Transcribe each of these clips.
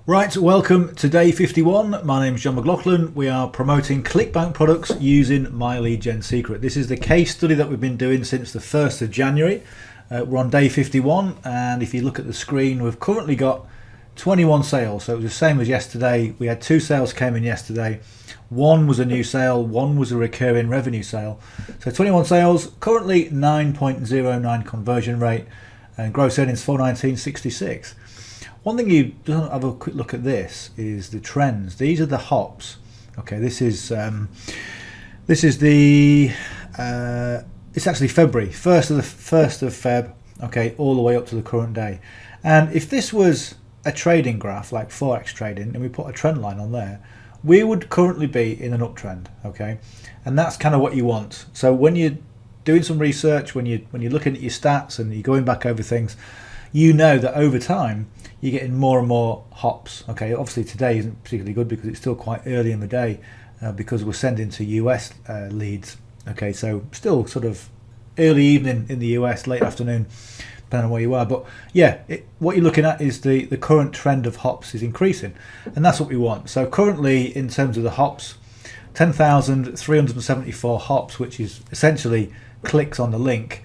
Right, welcome to day 51. My name is John McLauchlan. We are promoting Clickbank products using myleadgensecret. This is the case study that we've been doing since the 1st of January. We're on day 51, and if you look at the screen, we've currently got 21 sales. So it was the same as yesterday. We had 2 sales came in yesterday. One was a new sale, one was a recurring revenue sale. So 21 sales, currently 9.09 conversion rate, and gross earnings 419.66. One thing you don't have a quick look at this is the trends. These are the hops. Okay, this is the it's actually February, first of Feb. Okay, all the way up to the current day. And if this was a trading graph like Forex trading, and we put a trend line on there, we would currently be in an uptrend. Okay, and that's kind of what you want. So when you're doing some research, when you're looking at your stats and you're going back over things, you know that over time you're getting more and more hops. Okay, obviously today isn't particularly good because it's still quite early in the day because we're sending to US leads. Okay, so still sort of early evening in the US, late afternoon, depending on where you are. But yeah, what you're looking at is the current trend of hops is increasing, and that's what we want. So currently, in terms of the hops, 10,374 hops, which is essentially clicks on the link.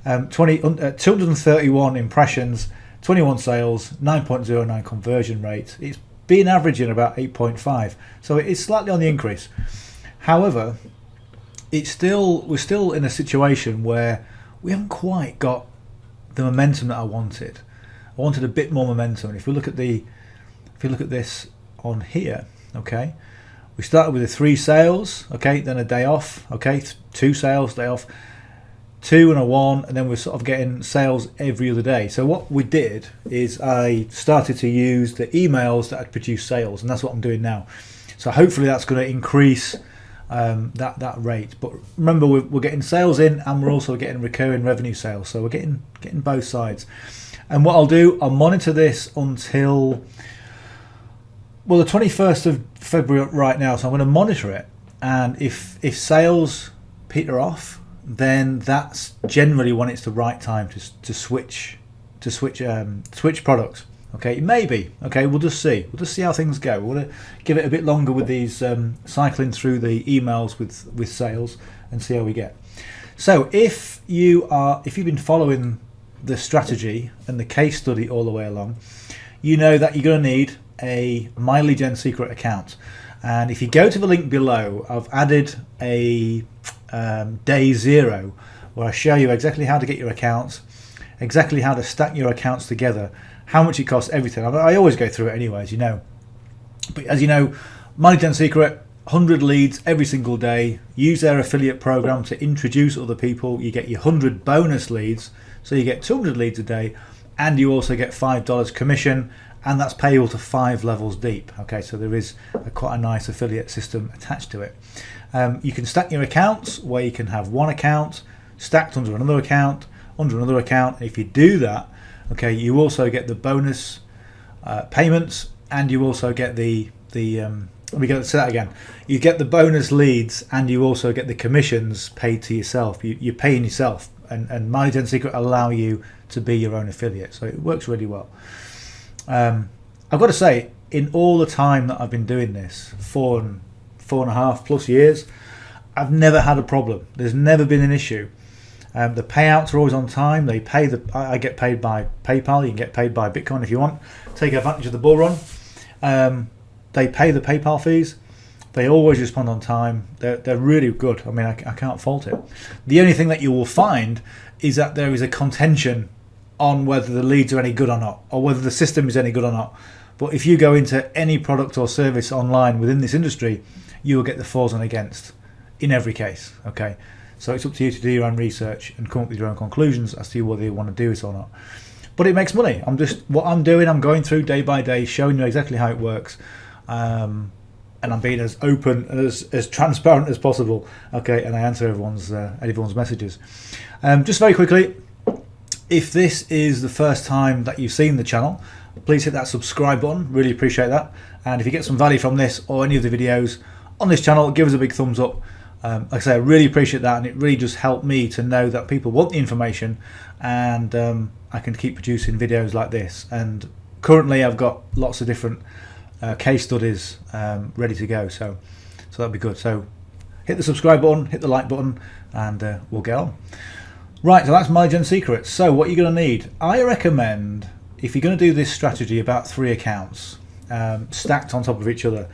231 impressions, 21 sales, 9.09 conversion rate. It's been averaging about 8.5, so it is slightly on the increase. However, we're still in a situation where we haven't quite got the momentum that I wanted. I wanted a bit more momentum. If you look at this on here, okay, we started with 3 sales, okay, then a day off, okay, 2 sales, day off, 2 and a 1, and then we're sort of getting sales every other day. So what we did is I started to use the emails that had produced sales, and that's what I'm doing now. So hopefully that's going to increase that rate. But remember, we're getting sales in, and we're also getting recurring revenue sales. So we're getting both sides. And what I'll do, I'll monitor this until the 21st of February right now. So I'm going to monitor it, and if sales peter off, then that's generally when it's the right time to switch products. Okay, maybe. Okay, we'll just see how things go. We'll give it a bit longer with these cycling through the emails with sales and see how we get. So if you've been following the strategy and the case study all the way along, you know that you're going to need a myleadgensecret account. And if you go to the link below, I've added a day 0 where I show you exactly how to get your accounts, exactly how to stack your accounts together, how much it costs, everything. I always go through it anyway, as you know. But as you know, myleadgensecret, 100 leads every single day. Use their affiliate program to introduce other people. You get your 100 bonus leads, so you get 200 leads a day, and you also get $5 commission, and that's payable to 5 levels deep. Okay, so there is quite a nice affiliate system attached to it. You can stack your accounts where you can have one account stacked under another account, and if you do that, okay, you also get the bonus payments, and you also get you get the bonus leads, and you also get the commissions paid to yourself. You're paying yourself, and myleadgensecret allow you to be your own affiliate, so it works really well. I've got to say, in all the time that I've been doing this, 4.5 plus years, I've never had a problem. There's never been an issue. The payouts are always on time. I get paid by PayPal. You can get paid by Bitcoin if you want. Take advantage of the bull run. They pay the PayPal fees. They always respond on time. They're really good. I mean, I can't fault it. The only thing that you will find is that there is a contention on whether the leads are any good or not, or whether the system is any good or not. But if you go into any product or service online within this industry, you will get the fors and against in every case. Okay, so it's up to you to do your own research and come up with your own conclusions as to whether you want to do it or not. But it makes money. I'm going through day by day, showing you exactly how it works, and I'm being as open and as transparent as possible. Okay, and I answer everyone's messages. Just very quickly, if this is the first time that you've seen the channel, please hit that subscribe button. Really appreciate that. And if you get some value from this or any of the videos on this channel, give us a big thumbs up. Like I say, I really appreciate that, and it really just helped me to know that people want the information, and I can keep producing videos like this. And currently I've got lots of different case studies ready to go, so that'd be good. So hit the subscribe button, hit the like button, and we'll get on. Right, so that's MyLead Secrets. So what you're going to need, I recommend, if you're going to do this strategy, about 3 accounts stacked on top of each other.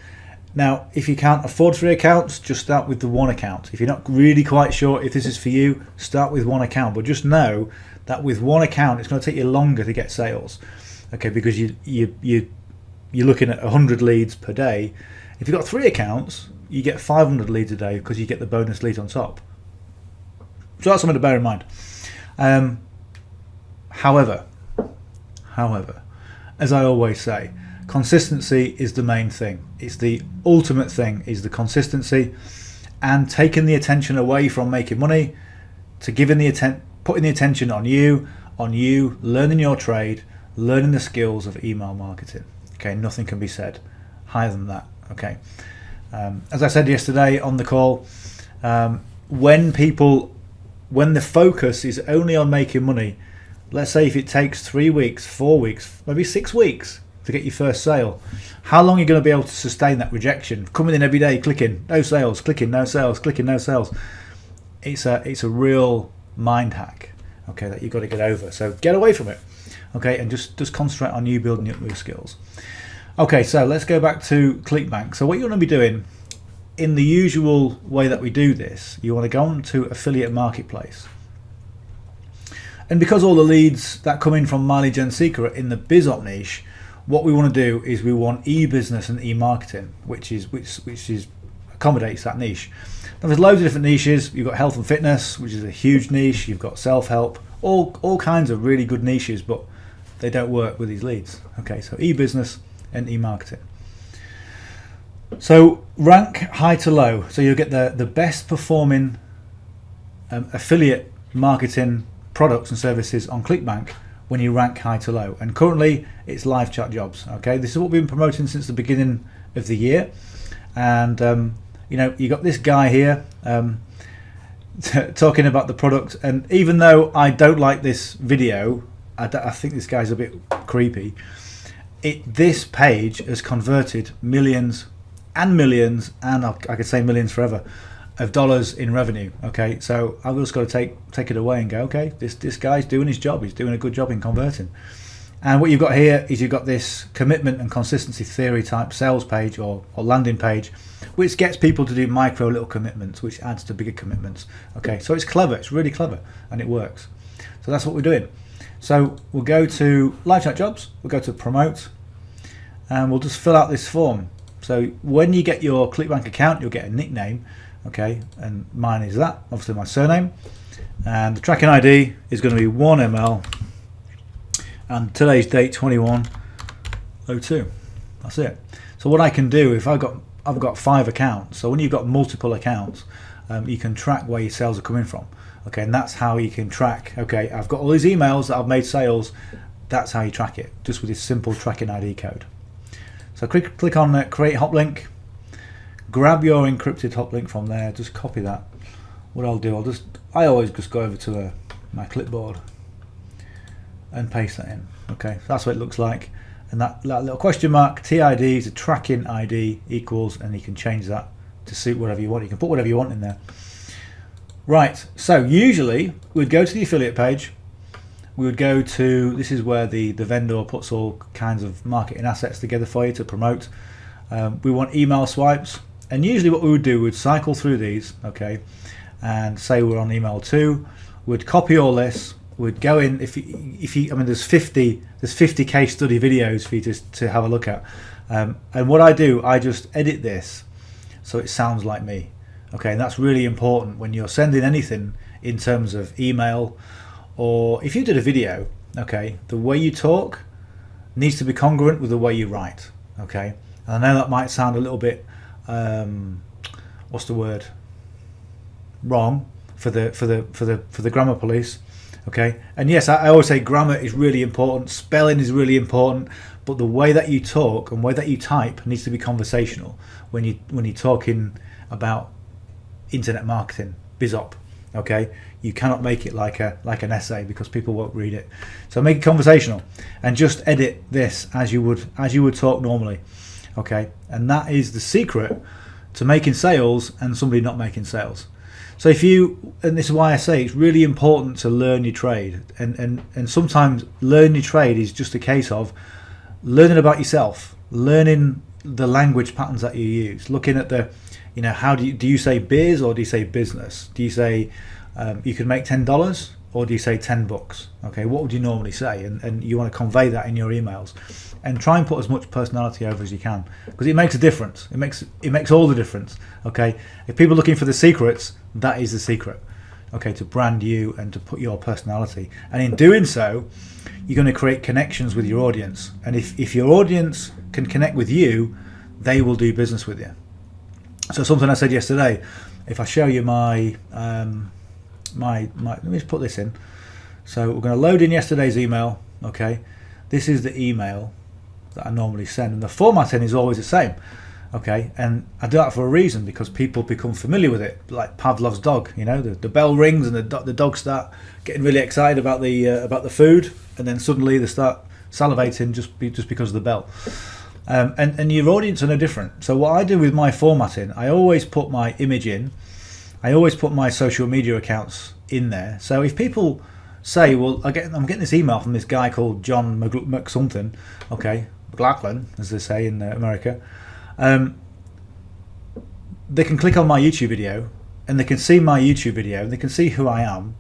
Now, if you can't afford 3 accounts, just start with the 1 account. If you're not really quite sure if this is for you, start with 1 account. But just know that with 1 account, it's going to take you longer to get sales. Okay, because you're looking at 100 leads per day. If you've got 3 accounts, you get 500 leads a day because you get the bonus leads on top. So that's something to bear in mind. However, as I always say, consistency is the main thing. It's the ultimate thing, is the consistency, and taking the attention away from making money to putting the attention on you, learning your trade, learning the skills of email marketing. Okay, nothing can be said higher than that. Okay, as I said yesterday on the call, when the focus is only on making money, let's say if it takes 3 weeks, 4 weeks, maybe 6 weeks to get your first sale, how long are you going to be able to sustain that rejection? Coming in every day, clicking, no sales, clicking, no sales, clicking, no sales. It's a real mind hack, okay, that you've got to get over. So get away from it, okay, and just concentrate on you building up your skills. Okay, so let's go back to Clickbank. So what you're going to be doing, in the usual way that we do this, you want to go on to affiliate marketplace. And because all the leads that come in from MyLead Secret in the BizOp niche, what we want to do is we want e-business and e-marketing, which accommodates that niche. Now there's loads of different niches. You've got health and fitness, which is a huge niche. You've got self-help, all kinds of really good niches, but they don't work with these leads. Okay, so e-business and e-marketing. So rank high to low. So you'll get the best performing affiliate marketing products and services on Clickbank when you rank high to low. And currently it's live chat jobs. Okay, this is what we've been promoting since the beginning of the year. And you got this guy here talking about the product. And even though I don't like this video, I think this guy's a bit creepy. This page has converted millions and millions, and I could say millions forever, of dollars in revenue. Okay, so I've just got to take it away and go, okay, this guy's doing his job. He's doing a good job in converting. And what you've got here is you've got this commitment and consistency theory type sales page or landing page, which gets people to do micro little commitments, which adds to bigger commitments. Okay, so it's clever. It's really clever, and it works. So that's what we're doing. So we'll go to live chat jobs. We'll go to promote, and we'll just fill out this form. So when you get your Clickbank account, you'll get a nickname, okay, and mine is that, obviously my surname, and the tracking ID is going to be 1ML, and today's date 21/02. That's it. So what I can do, if I've got 5 accounts, so when you've got multiple accounts, you can track where your sales are coming from, okay, and that's how you can track. Okay, I've got all these emails that I've made sales. That's how you track it, just with this simple tracking ID code. So click on create hop link, grab your encrypted hop link from there, just copy that. What I'll do, I always just go over to my clipboard and paste that in. Okay, so that's what it looks like. And that little question mark, TID is a tracking ID equals, and you can change that to suit whatever you want. You can put whatever you want in there. Right, so usually we'd go to the affiliate page. We would go to, this is where the vendor puts all kinds of marketing assets together for you to promote. We want email swipes, and usually what we would do, we'd cycle through these, okay, and say we're on email 2, we'd copy all this, we'd go in, if you I mean there's 50 case study videos for you to have a look at, and what I do, I just edit this so it sounds like me, okay, and that's really important when you're sending anything in terms of email. Or if you did a video, okay, the way you talk needs to be congruent with the way you write, okay. And I know that might sound a little bit, what's the word? Wrong for the grammar police, okay. And yes, I always say grammar is really important, spelling is really important, but the way that you talk and way that you type needs to be conversational when you're talking about internet marketing, BizOp. Okay, you cannot make it like an essay because people won't read it. So make it conversational, and just edit this as you would talk normally. Okay, and that is the secret to making sales and somebody not making sales. So and this is why I say it's really important to learn your trade, and sometimes learning your trade is just a case of learning about yourself, learning the language patterns that you use, looking at the, how do you say biz or do you say business? Do you say you can make $10 or do you say $10? Okay, what would you normally say? And you want to convey that in your emails, and try and put as much personality over as you can, because it makes a difference. It makes all the difference. Okay, if people are looking for the secrets, that is the secret. Okay, to brand you and to put your personality, and in doing so, you're going to create connections with your audience. And if your audience can connect with you, they will do business with you. So something I said yesterday, if I show you my let me just put this in. So we're going to load in yesterday's email. Okay, this is the email that I normally send, and the formatting is always the same. Okay, and I do that for a reason, because people become familiar with it, like Pavlov's dog. The bell rings and the dogs start getting really excited about the food, and then suddenly they start salivating just because of the bell. And your audience are no different. So what I do with my formatting, I always put my image in. I always put my social media accounts in there. So if people say, well, I'm getting this email from this guy called John McSomething, okay, McLauchlan, as they say in America, they can click on my YouTube video, and they can see my YouTube video, and they can see who I am,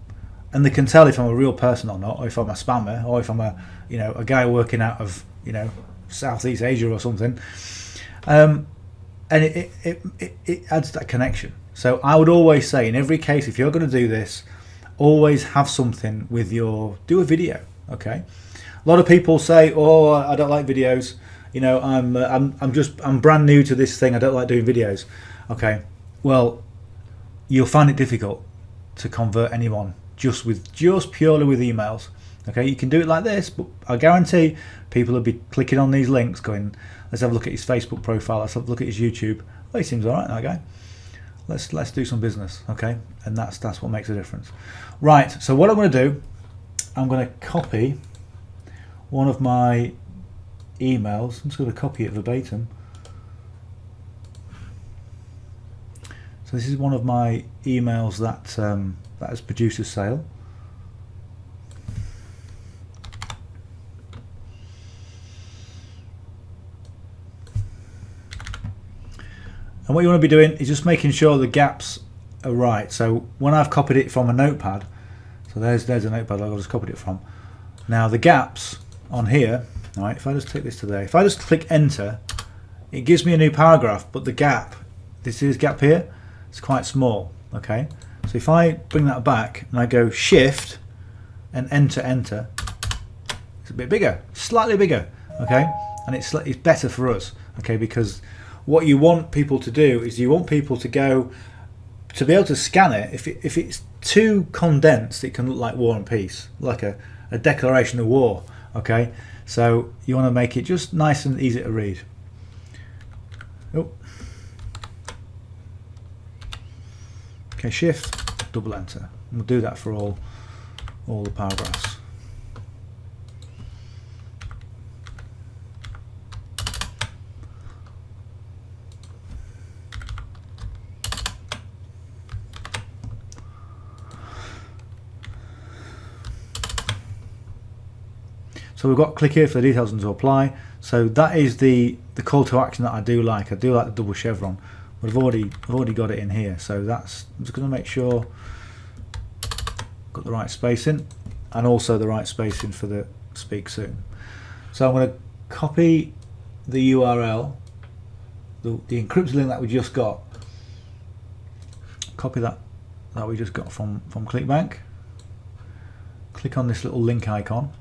and they can tell if I'm a real person or not, or if I'm a spammer, or if I'm a guy working out of Southeast Asia or something, and it adds that connection. So I would always say, in every case, if you're going to do this, always have something with do a video. Okay, a lot of people say, oh, I don't like videos. I'm brand new to this thing. I don't like doing videos. Okay, well, you'll find it difficult to convert anyone just purely with emails. Okay, you can do it like this, but I guarantee people will be clicking on these links, going, let's have a look at his Facebook profile. Let's have a look at his YouTube. Oh, he seems all right, that guy. Let's do some business. Okay, and that's what makes a difference. Right. So what I'm going to do, I'm going to copy one of my emails. I'm just going to copy it verbatim. So this is one of my emails that has produced a sale. And what you want to be doing is just making sure the gaps are right. So when I've copied it from a notepad, so there's a notepad I've just copied it from. Now the gaps on here, all right, if I just take this to there, if I just click enter, it gives me a new paragraph, but the gap, this gap here, it's quite small. Okay, so if I bring that back and I go shift and enter, it's a bit bigger, slightly bigger. Okay, and it's better for us. Okay, because what you want people to do is you want people to be able to scan it. If it's too condensed, it can look like War and Peace, like a declaration of war. Okay, so you want to make it just nice and easy to read. Oh. Okay, shift, double enter. And we'll do that for all the paragraphs. So we've got click here for the details and to apply. So that is the call to action that I do like. I do like the double chevron, but I've already got it in here. So I'm just going to make sure I've got the right spacing, and also the right spacing for the speak soon. So I'm going to copy the URL, the encrypted link that we just got. Copy that we just got from Clickbank. Click on this little link icon.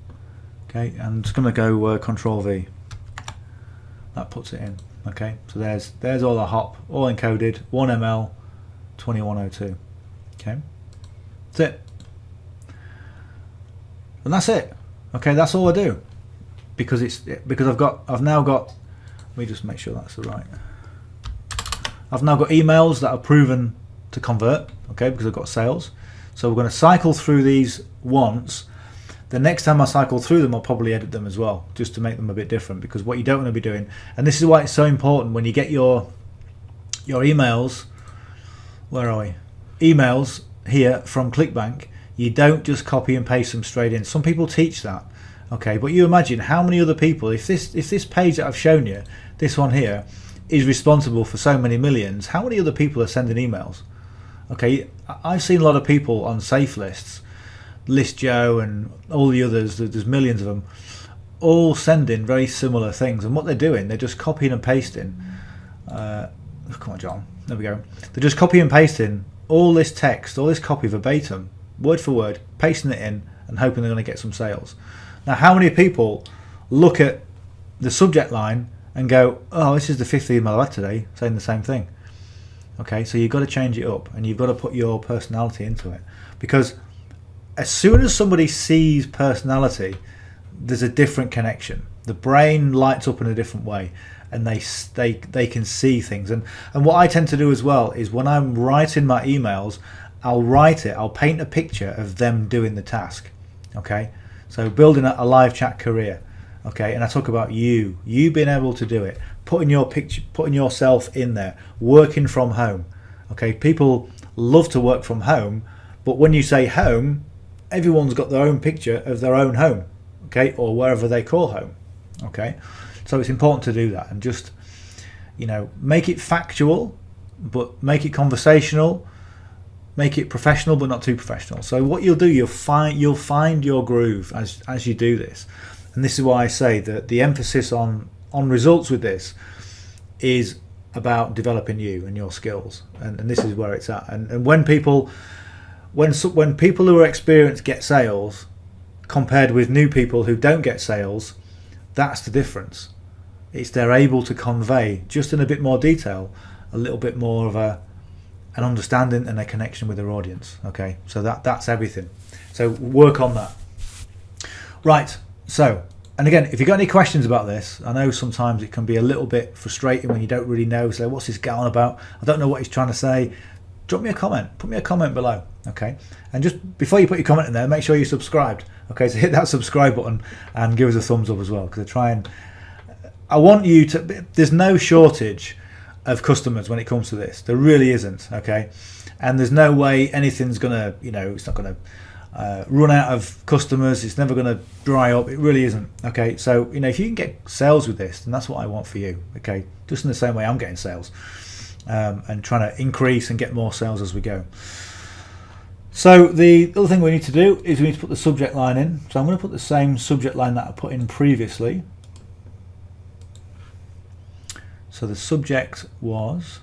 Okay, and I'm just going to go Control V. That puts it in. Okay, so there's all the hop, all encoded, 1ml, 2102. Okay, that's it, and that's it. Okay, that's all I do, because I've now got. Let me just make sure that's the right. I've now got emails that are proven to convert. Okay, because I've got sales. So we're going to cycle through these once. The next time I cycle through them, I'll probably edit them as well, just to make them a bit different, because what you don't want to be doing, and this is why it's so important when you get your emails, where are we? Emails here from Clickbank, you don't just copy and paste them straight in. Some people teach that, okay, but you imagine how many other people, if this page that I've shown you, this one here, is responsible for so many millions, how many other people are sending emails? Okay, I've seen a lot of people on safe lists, List Joe and all the others, there's millions of them, all sending very similar things, and what they're doing, they're just copying and pasting, come on John, there we go, they're just copying and pasting all this text, all this copy verbatim, word for word, pasting it in and hoping they're going to get some sales. Now how many people look at the subject line and go, oh, this is the 5th email I had today saying the same thing? Okay, so you've got to change it up and you've got to put your personality into it, because as soon as somebody sees personality, there's a different connection. The brain lights up in a different way, and they can see things. And what I tend to do as well is when I'm writing my emails, I'll paint a picture of them doing the task. Okay, so building a live chat career. Okay, and I talk about you being able to do it, putting your picture, putting yourself in there, working from home. Okay, people love to work from home, but when you say home, everyone's got their own picture of their own home, okay, or wherever they call home. Okay, so it's important to do that and just, you know, make it factual, but make it conversational, make it professional, but not too professional. So what you'll do, you'll find your groove as you do this. And this is why I say that the emphasis on results with this is about developing you and your skills, and this is where it's at. And when people who are experienced get sales compared with new people who don't get sales, that's the difference. It's they're able to convey, just in a bit more detail, a little bit more of an understanding and a connection with their audience. Okay, so that's everything. So work on that. Right, so, and again, if you've got any questions about this, I know sometimes it can be a little bit frustrating when you don't really know, so what's this guy on about? I don't know what he's trying to say. Drop me a comment, put me a comment below, okay? And just before you put your comment in there, make sure you're subscribed, okay? So hit that subscribe button and give us a thumbs up as well, because I want you to, there's no shortage of customers when it comes to this. There really isn't, okay? And there's no way anything's gonna, you know, it's not gonna run out of customers, it's never gonna dry up, it really isn't, okay? So, you know, if you can get sales with this, then that's what I want for you, okay? Just in the same way I'm getting sales. And trying to increase and get more sales as we go. So the other thing we need to do is we need to put the subject line in. So I'm going to put the same subject line that I put in previously. So the subject was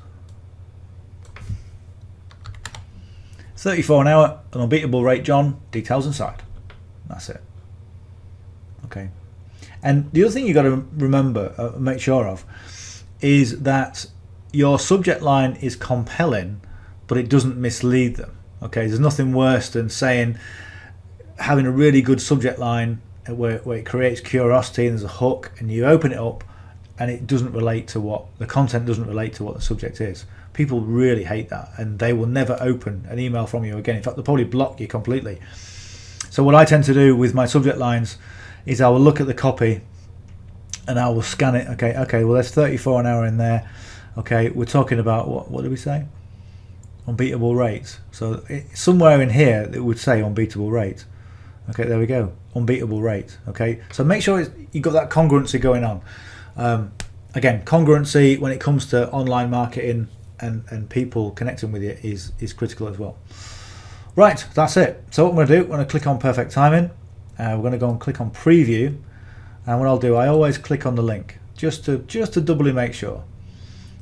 34 an hour, an unbeatable rate, John, details inside. That's it. Okay. And the other thing you've got to remember, make sure of, is that your subject line is compelling, but it doesn't mislead them. Okay, there's nothing worse than having a really good subject line where it creates curiosity and there's a hook, and you open it up and it doesn't relate to what the content doesn't relate to what the subject is. People really hate that, and they will never open an email from you again. In fact, they'll probably block you completely. So what I tend to do with my subject lines is I will look at the copy and I will scan it. Okay, well there's 34 an hour in there. Okay, we're talking about what did we say? Unbeatable rates. So somewhere in here it would say unbeatable rate. Okay, there we go, unbeatable rate. Okay, so make sure you've got that congruency going on. Again, congruency when it comes to online marketing and people connecting with you is critical as well. Right, that's it. So what I'm going to do, I'm going to click on perfect timing. We're going to go and click on preview, and what I'll do, I always click on the link just to doubly make sure.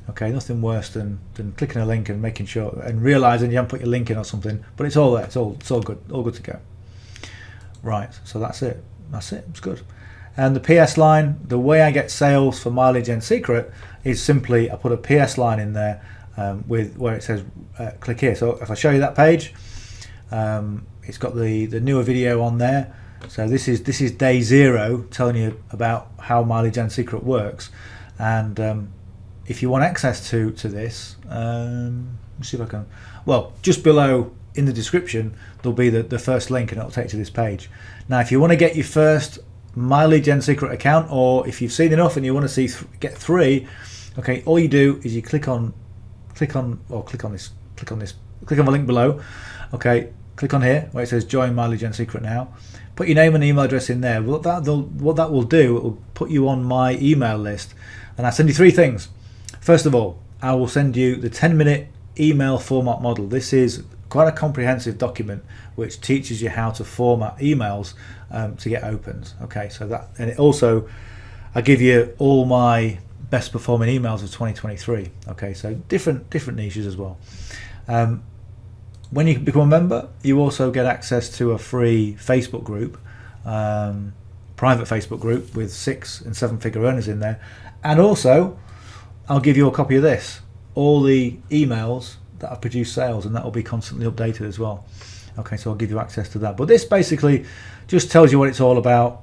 Okay, nothing worse than clicking a link and making sure and realizing you haven't put your link in or something, but it's all there, it's all good to go. Right, so that's it, it's good. And the PS line, the way I get sales for My Lead Gen Secret is simply I put a PS line in there with where it says click here. So if I show you that page, it's got the newer video on there. So this is day 0, telling you about how My Lead Gen Secret works. And if you want access to this, let's see if I can. Well, just below in the description there'll be the first link, and it'll take you to this page. Now if you want to get your first My Lead Gen Secret account, or if you've seen enough and you want to get 3, okay, all you do is you click on the link below, okay, click on here where it says join My Lead Gen Secret now, put your name and email address in there. What that will do, it will put you on my email list, and I send you 3 things. First of all, I will send you the 10-minute email format model. This is quite a comprehensive document which teaches you how to format emails to get opens. Okay, so that, and it also, I give you all my best performing emails of 2023. Okay, so different niches as well. When you become a member, you also get access to a free Facebook group, private Facebook group with 6- and 7-figure earners in there, and also I'll give you a copy of this, all the emails that have produced sales, and that will be constantly updated as well. Okay, so I'll give you access to that. But this basically just tells you what it's all about,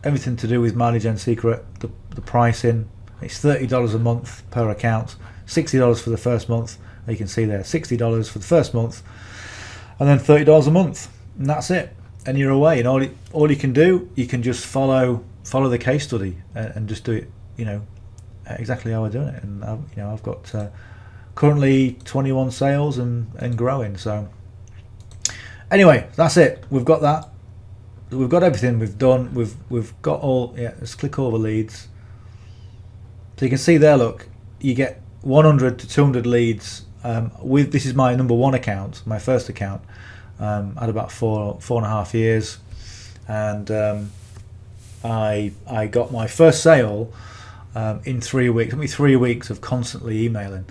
everything to do with My Lead Gen Secret, the pricing. It's $30 a month per account, $60 for the first month. You can see there, $60 for the first month, and then $30 a month, and that's it. And you're away. And all you can do, you can just follow the case study and just do it, exactly how we're doing it. And I've got currently 21 sales and growing. So anyway, that's it. We've got that. We've got everything. We've done. We've got all. Yeah. Let's click over leads. So you can see there. Look, you get 100 to 200 leads. This is my number 1 account, my first account. I had about 4.5 years, and I got my first sale in 3 weeks. It took me 3 weeks of constantly emailing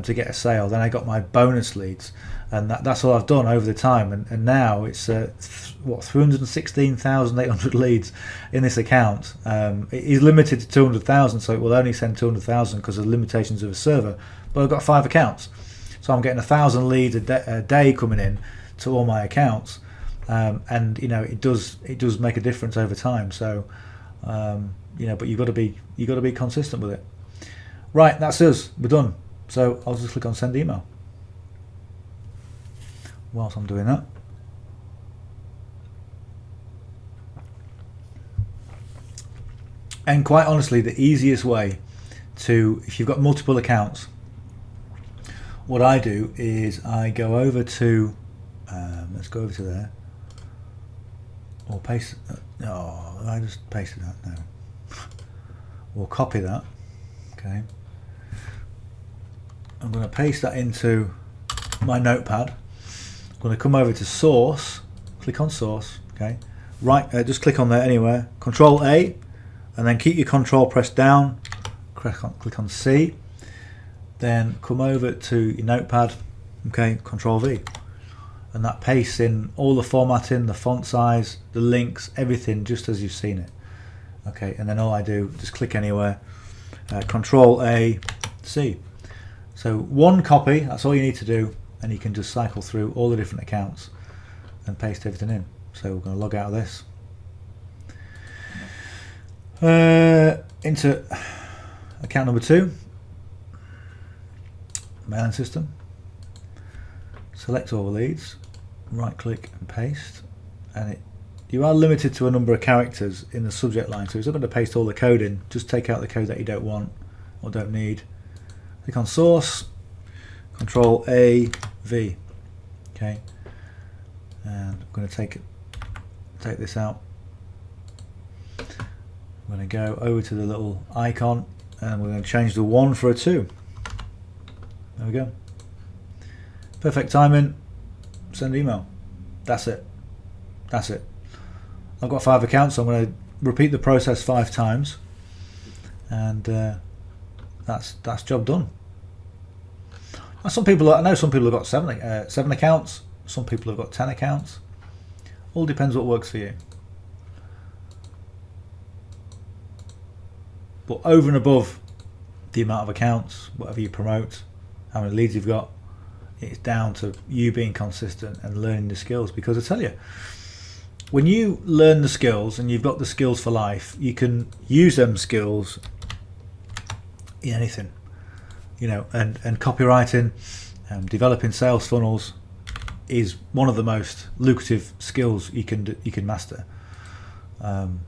to get a sale. Then I got my bonus leads, and that's all I've done over the time. And now it's 316,800 leads in this account. It is limited to 200,000, so it will only send 200,000 because of the limitations of a server. But I've got 5 accounts, so I'm getting 1,000 leads a day coming in to all my accounts, and it does make a difference over time. So but you've got to be consistent with it. Right, that's us. We're done. So I'll just click on send email. Whilst I'm doing that, and quite honestly, the easiest way to, if you've got multiple accounts, what I do is I go over to let's go over to there, or paste. I just pasted that now. We'll copy that. Okay, I'm going to paste that into my notepad. I'm going to come over to source, click on source. Okay, right, just click on there anywhere, Control A, and then keep your control pressed down, click on C, then come over to your notepad, okay, Control V, and that pastes in all the formatting, the font size, the links, everything just as you've seen it. Okay, and then all I do, just click anywhere, Control A, C. So 1 copy, that's all you need to do, and you can just cycle through all the different accounts and paste everything in. So we're going to log out of this. Into account number 2, mailing system, select all the leads, right click and paste, and you are limited to a number of characters in the subject line, so it's not going to paste all the code in. Just take out the code that you don't want or don't need. Click on source, Control A, V. Okay, and I'm going to take this out. I'm going to go over to the little icon, and we're going to change the 1 for a 2. There we go. Perfect timing. Send email. That's it. That's it. I've got 5 accounts, so I'm going to repeat the process 5 times, and that's job done. Now, I know some people have got 7 accounts. Some people have got 10 accounts. All depends what works for you. But over and above the amount of accounts, whatever you promote, how many leads you've got, it's down to you being consistent and learning the skills. Because I tell you, when you learn the skills and you've got the skills for life, you can use them skills in anything, and copywriting, developing sales funnels, is one of the most lucrative skills you can master. And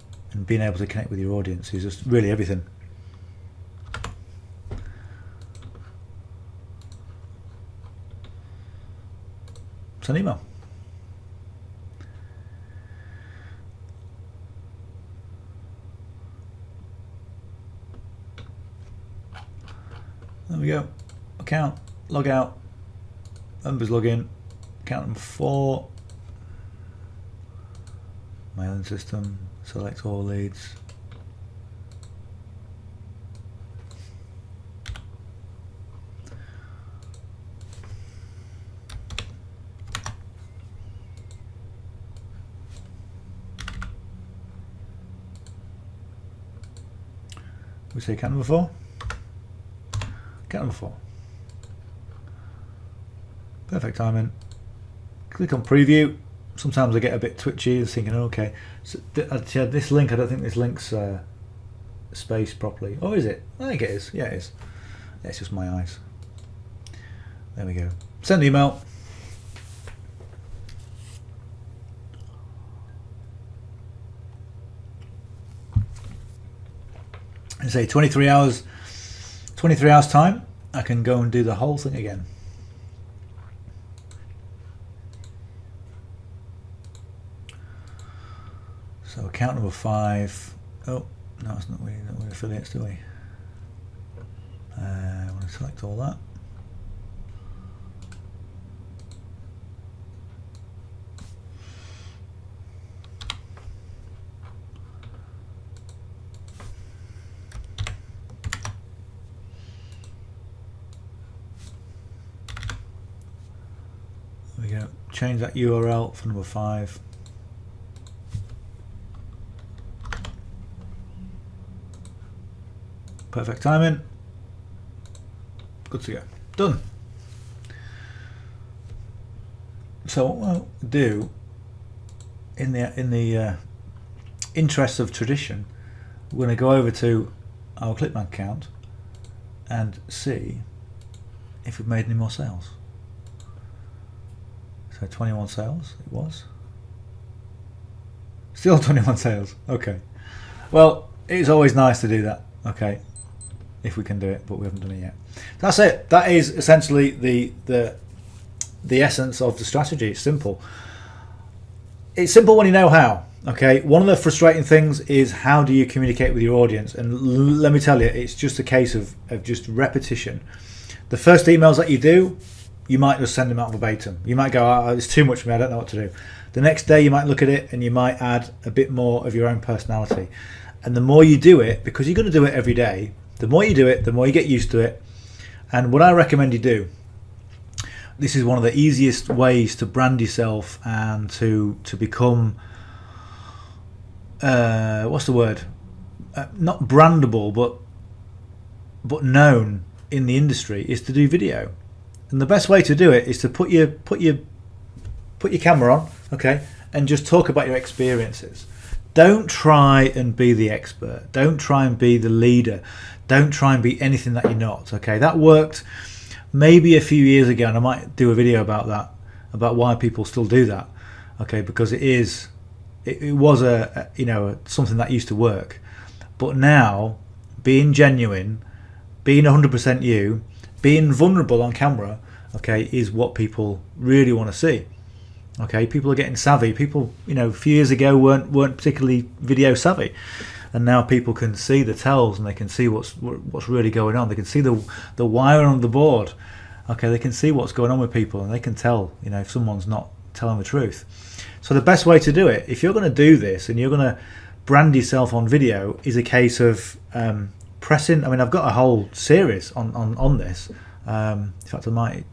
being able to connect with your audience is just really everything. Send an email. There we go. Account, log out, members log in, account number 4, mailing system, select all leads. We say account number 4. Account number 4. Perfect timing. Click on preview. Sometimes I get a bit twitchy and thinking, okay, so this link, I don't think this link's spaced properly. Oh, is it? I think it is. Yeah, it is. Yeah, it's just my eyes. There we go. Send email. And say 23 hours time, I can go and do the whole thing again. So account number 5. Oh, no, it's not. We don't want affiliates, do we? I want to select all that. There we go. Change that URL for number 5. Perfect timing. Good to go. Done. So what we'll do, in the interest of tradition, we're going to go over to our Clickbank account and see if we've made any more sales. So 21 sales it was. Still 21 sales. Okay. Well, it's always nice to do that. Okay. If we can do it, but we haven't done it yet. That's it. That is essentially the essence of the strategy. It's simple. It's simple when you know how. Okay. One of the frustrating things is how do you communicate with your audience? And let me tell you, it's just a case of just repetition. The first emails that you do, you might just send them out verbatim. You might go, oh, it's too much for me, I don't know what to do. The next day you might look at it and you might add a bit more of your own personality. And the more you do it, because you're going to do it every day, the more you do it, the more you get used to it. And what I recommend you do, this is one of the easiest ways to brand yourself and to become, what's the word? Not brandable, but known in the industry, is to do video. And the best way to do it is to put your camera on, okay, and just talk about your experiences. Don't try and be the expert. Don't try and be the leader. Don't try and be anything that you're not. Okay, that worked maybe a few years ago, and I might do a video about that, about why people still do that. Okay, because it was something that used to work. But now, being genuine, being 100% you, being vulnerable on camera, okay, is what people really want to see. Okay, people are getting savvy. People, a few years ago weren't particularly video savvy, and now people can see the tells and they can see what's really going on. They can see the wire on the board. Okay, they can see what's going on with people, and they can tell, if someone's not telling the truth. So the best way to do it, if you're going to do this and you're going to brand yourself on video, is a case of pressing. I mean, I've got a whole series on this. In fact, I might,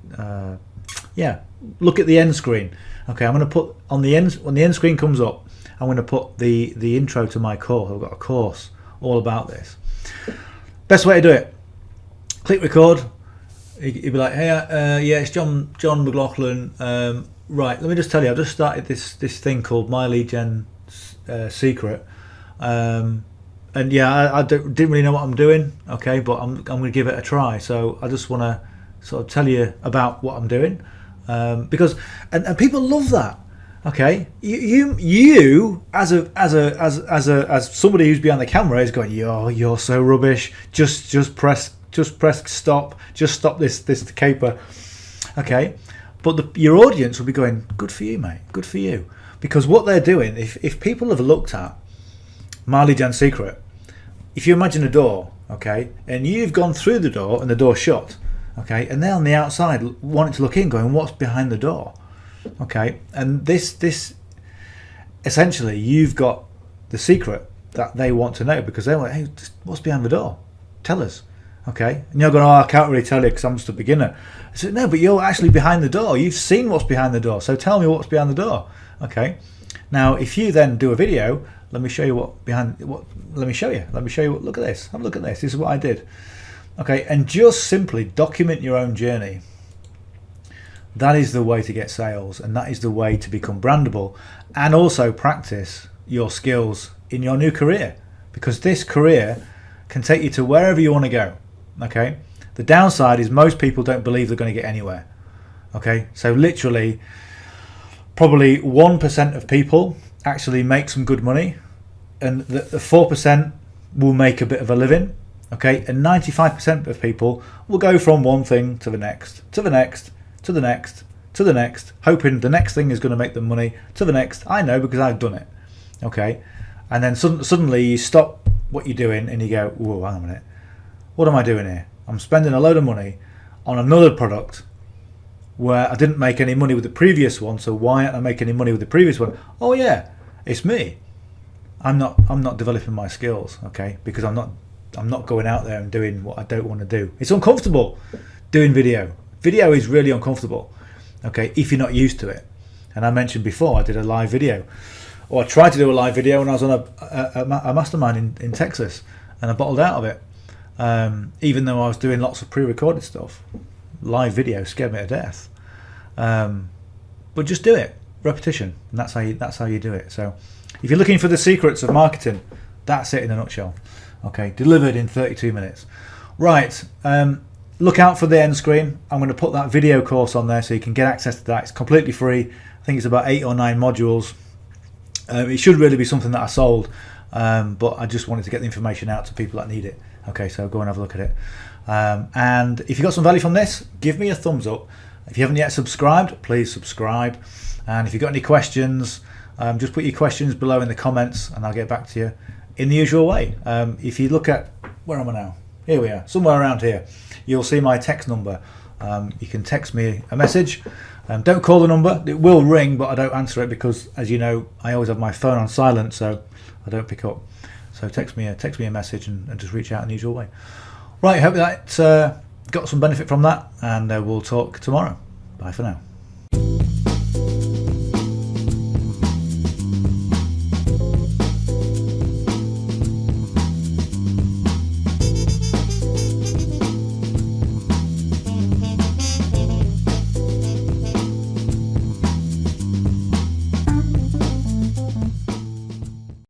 look at the end screen. Okay, I'm going to put on the end, when the end screen comes up, I'm going to put the intro to my course. I've got a course all about this. Best way to do it, click record. You'd be like, hey, yeah, it's John McLauchlan. Right, let me just tell you, I've just started this thing called myleadgensecret. And yeah, I didn't really know what I'm doing, okay, but I'm going to give it a try. So I just want to sort of tell you about what I'm doing, Because and people love that. Okay, you as somebody who's behind the camera is going, you're so rubbish. Just press stop. Just stop this caper. Okay, but your audience will be going, good for you, mate. Good for you. Because what they're doing, if people have looked at My Lead Gen Secret, if you imagine a door, okay, and you've gone through the door and the door's shut, okay, and they're on the outside wanting to look in, going, what's behind the door? Okay, and this essentially, you've got the secret that they want to know, because they're like, hey, what's behind the door? Tell us. Okay, and you're going, I can't really tell you because I'm just a beginner. I said, no, but you're actually behind the door. You've seen what's behind the door, so tell me what's behind the door. Okay, now if you then do a video, let me show you let me show you, look at this, have a look at this is what I did. Okay, and just simply document your own journey. That is the way to get sales, and that is the way to become brandable, and also practice your skills in your new career, because this career can take you to wherever you want to go. Okay, the downside is most people don't believe they're going to get anywhere. Okay, so literally probably 1% of people actually make some good money, and the 4% will make a bit of a living. Okay, and 95% of people will go from one thing to the next, to the next, to the next, to the next, hoping the next thing is going to make them money, to the next. I know because I've done it. Okay, and then suddenly you stop what you're doing and you go, whoa, hang on a minute, what am I doing here? I'm spending a load of money on another product where I didn't make any money with the previous one, so why aren't I making any money with the previous one? Oh yeah, it's me. I'm not developing my skills, okay, because I'm not going out there and doing what I don't want to do. It's uncomfortable doing video. Video is really uncomfortable, okay, if you're not used to it. And I mentioned before, I did a live video, or I tried to do a live video when I was on a mastermind in Texas, and I bottled out of it. Even though I was doing lots of pre-recorded stuff, live video scared me to death. But just do it, repetition, and that's how you do it. So if you're looking for the secrets of marketing, that's it in a nutshell. Okay, delivered in 32 minutes. Right, look out for the end screen. I'm going to put that video course on there so you can get access to that. It's completely free. I think it's about 8 or 9 modules. It should really be something that I sold, but I just wanted to get the information out to people that need it. Okay, so go and have a look at it. And if you got some value from this, give me a thumbs up. If you haven't yet subscribed, please subscribe. And if you've got any questions, just put your questions below in the comments and I'll get back to you in the usual way. If you look at, where am I now? Here we are, somewhere around here. You'll see my text number. You can text me a message. Don't call the number. It will ring, but I don't answer it because, as you know, I always have my phone on silent, so I don't pick up. So text me a message and just reach out in the usual way. Right, hope that got some benefit from that, and we'll talk tomorrow. Bye for now.